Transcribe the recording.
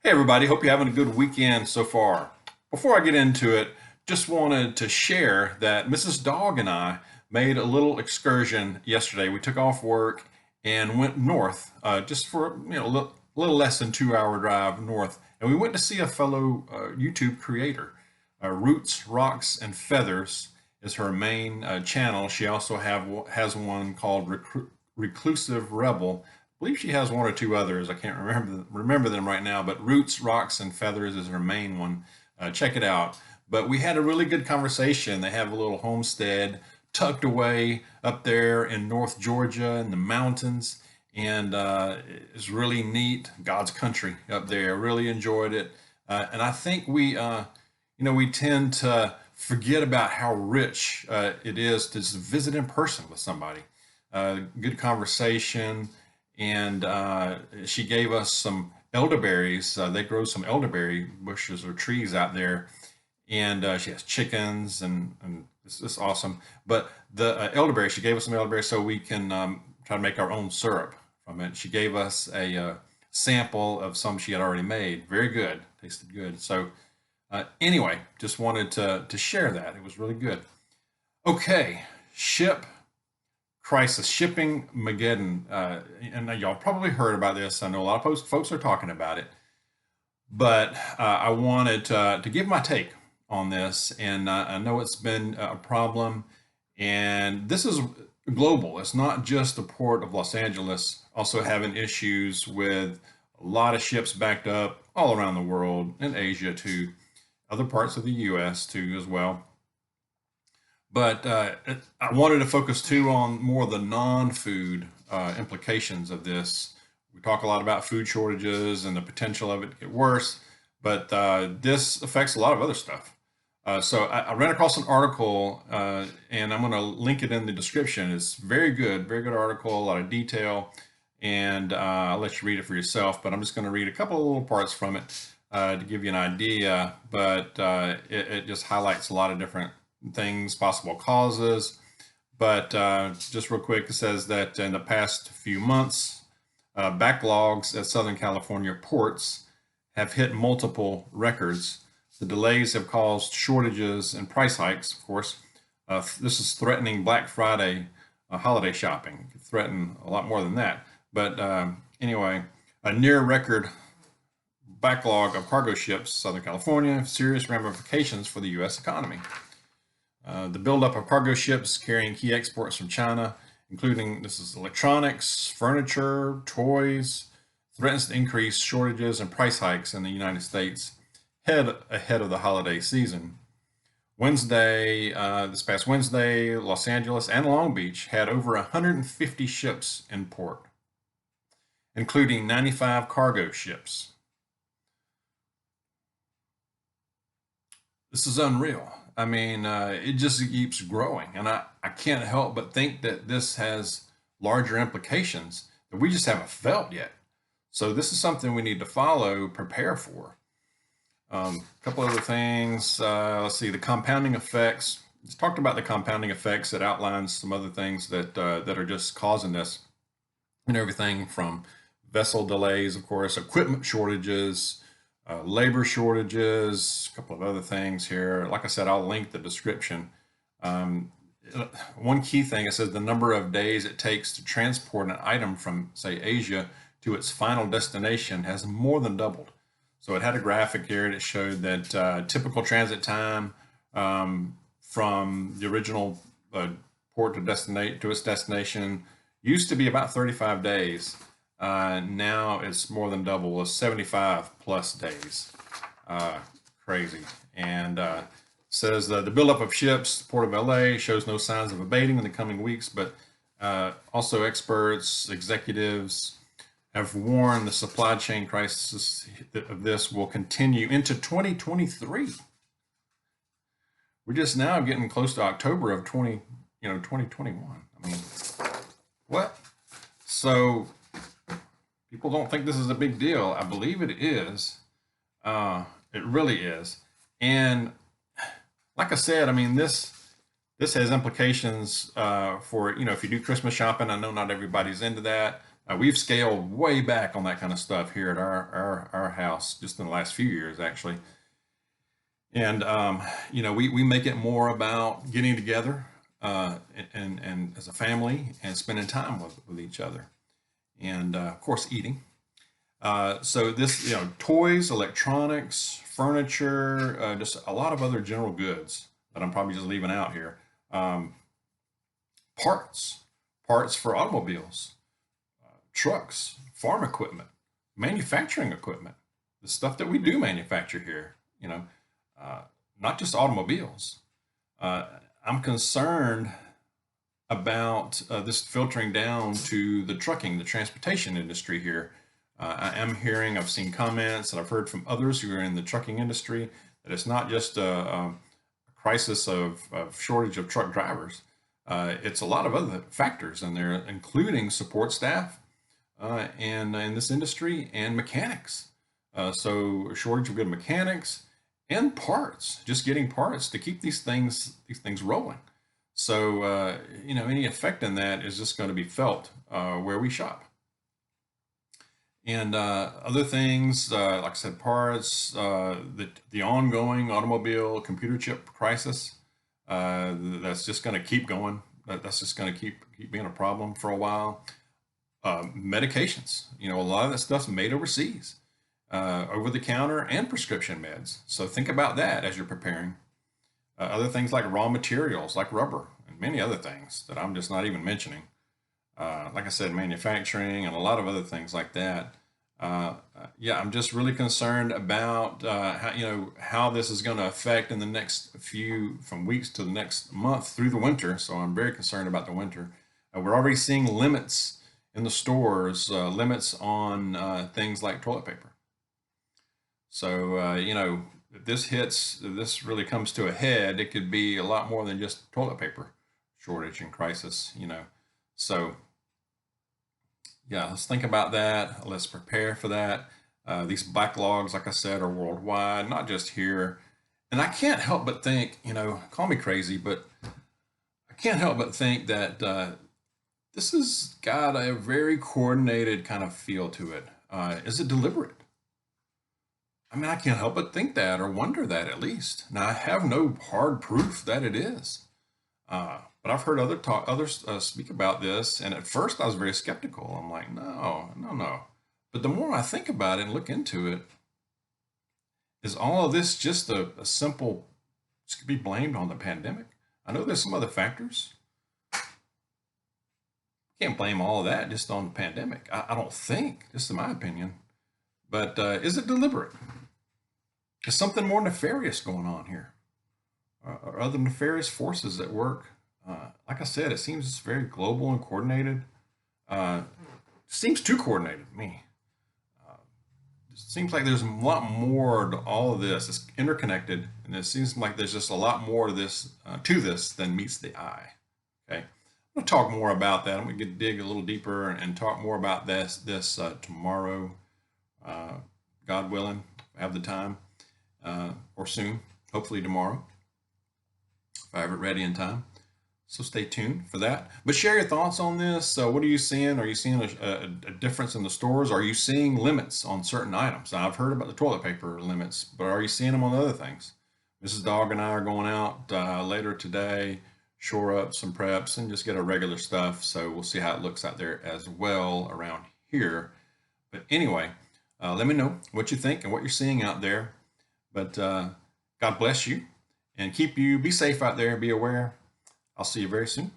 Hey everybody, hope you're having a good weekend so far. Before I get into it, just wanted to share that Mrs. Dog and I made a little excursion yesterday. We took off work and went north, just for a little less than 2 hour drive north, and we went to see a fellow YouTube creator. Roots, Rocks, and Feathers is her main channel. She also has one called Reclusive Rebel. I believe she has one or two others. I can't remember them right now, but Roots, Rocks, and Feathers is her main one. Check it out. But we had a really good conversation. They have a little homestead tucked away up there in North Georgia in the mountains, and it's really neat. God's country up there. Really enjoyed it, and I think we tend to forget about how rich it is to just visit in person with somebody. Good conversation, and she gave us some elderberries. They grow some elderberry bushes or trees out there, and she has chickens, and it's awesome. But the elderberry, she gave us some elderberry so we can try to make our own syrup from it. She gave us a sample of some she had already made. Very good, tasted good. So anyway, just wanted to share that. It was really good. Okay, ship crisis, shipping Mageddon, and y'all probably heard about this. I know a lot of folks are talking about it, but I wanted to give my take on this, and I know it's been a problem, and this is global. It's not just the port of Los Angeles also having issues with a lot of ships backed up all around the world, in Asia too, other parts of the U.S. too as well. But I wanted to focus too on more of the non-food implications of this. We talk a lot about food shortages and the potential of it to get worse, but this affects a lot of other stuff. So I ran across an article, and I'm going to link it in the description. It's very good article, a lot of detail, and I'll let you read it for yourself. But I'm just going to read a couple of little parts from it to give you an idea. But it just highlights a lot of different things, possible causes. But just real quick, it says that in the past few months, backlogs at Southern California ports have hit multiple records. The delays have caused shortages and price hikes, of course. This is threatening Black Friday holiday shopping. It could threaten a lot more than that. But anyway, a near record backlog of cargo ships, Southern California, serious ramifications for the U.S. economy. The buildup of cargo ships carrying key exports from China, including this is electronics, furniture, toys, threatens to increase shortages and price hikes in the United States ahead of the holiday season. This past Wednesday, Los Angeles and Long Beach had over 150 ships in port, including 95 cargo ships. This is unreal. I mean, it just keeps growing. And I can't help but think that this has larger implications that we just haven't felt yet. So this is something we need to follow, prepare for. A couple other things. Let's see, the compounding effects. It's talked about the compounding effects. It outlines some other things that are just causing this, and everything from vessel delays, of course, equipment shortages, labor shortages, a couple of other things here. Like I said, I'll link the description. Um, One key thing, it says the number of days it takes to transport an item from, say, Asia to its final destination has more than doubled. So it had a graphic here and it showed that typical transit time from the original port to its destination used to be about 35 days. Now it's more than double, it's 75 plus days. Crazy. And says the buildup of ships, Port of LA, shows no signs of abating in the coming weeks, but also experts, executives have warned the supply chain crisis of this will continue into 2023. We're just now getting close to October of 2021. I mean, what? So people don't think this is a big deal. I believe it is. It really is. And like I said, I mean, this has implications for, if you do Christmas shopping. I know not everybody's into that. We've scaled way back on that kind of stuff here at our house just in the last few years, actually. And we make it more about getting together and as a family and spending time with each other, and of course eating. So this, toys, electronics, furniture, just a lot of other general goods that I'm probably just leaving out here. Um, parts, parts for automobiles, trucks, farm equipment, manufacturing equipment, the stuff that we do manufacture here, uh, not just automobiles. Uh, I'm concerned about this filtering down to the trucking, the transportation industry here. I am hearing, I've seen comments and I've heard from others who are in the trucking industry that it's not just a crisis of shortage of truck drivers. It's a lot of other factors in there, including support staff and in this industry and mechanics. So a shortage of good mechanics and parts, just getting parts to keep these things rolling. So any effect in that is just going to be felt where we shop. And other things, like I said, parts, the ongoing automobile computer chip crisis, that's just going to keep going. That's just going to keep being a problem for a while. Medications, a lot of that stuff's made overseas, over the counter and prescription meds. So think about that as you're preparing. Other things like raw materials, like rubber, and many other things that I'm just not even mentioning. Like I said, manufacturing and a lot of other things like that. Yeah, I'm just really concerned about how this is going to affect in the next few from weeks to the next month through the winter. So I'm very concerned about the winter. We're already seeing limits in the stores, limits on things like toilet paper. So if this really comes to a head, it could be a lot more than just toilet paper shortage and crisis. So yeah, let's think about that. Let's prepare for that. These backlogs, like I said, are worldwide, not just here. And I can't help but think, call me crazy, but I can't help but think that this has got a very coordinated kind of feel to it. Is it deliberate? I mean, I can't help but think that or wonder that at least. Now, I have no hard proof that it is. But I've heard others speak about this, and at first I was very skeptical. I'm like, no, no, no. But the more I think about it and look into it, is all of this just a simple, this could be blamed on the pandemic? I know there's some other factors. Can't blame all of that just on the pandemic. I don't think, just in my opinion. But is it deliberate? Is something more nefarious going on here? Are other nefarious forces at work? Like I said, it seems very global and coordinated. Uh, seems too coordinated to me. Uh, it seems like there's a lot more to all of this. It's interconnected, and it seems like there's just a lot more to this than meets the eye. Okay, I'm going to talk more about that. I'm going to dig a little deeper and talk more about this tomorrow, uh, God willing. I have the time, or soon, hopefully tomorrow, if I have it ready in time. So stay tuned for that. But share your thoughts on this. What are you seeing? Are you seeing a difference in the stores? Are you seeing limits on certain items? Now, I've heard about the toilet paper limits, but are you seeing them on other things? Mrs. Dog and I are going out later today, shore up some preps and just get our regular stuff. So we'll see how it looks out there as well around here. But anyway, let me know what you think and what you're seeing out there. But God bless you and be safe out there. Be aware. I'll see you very soon.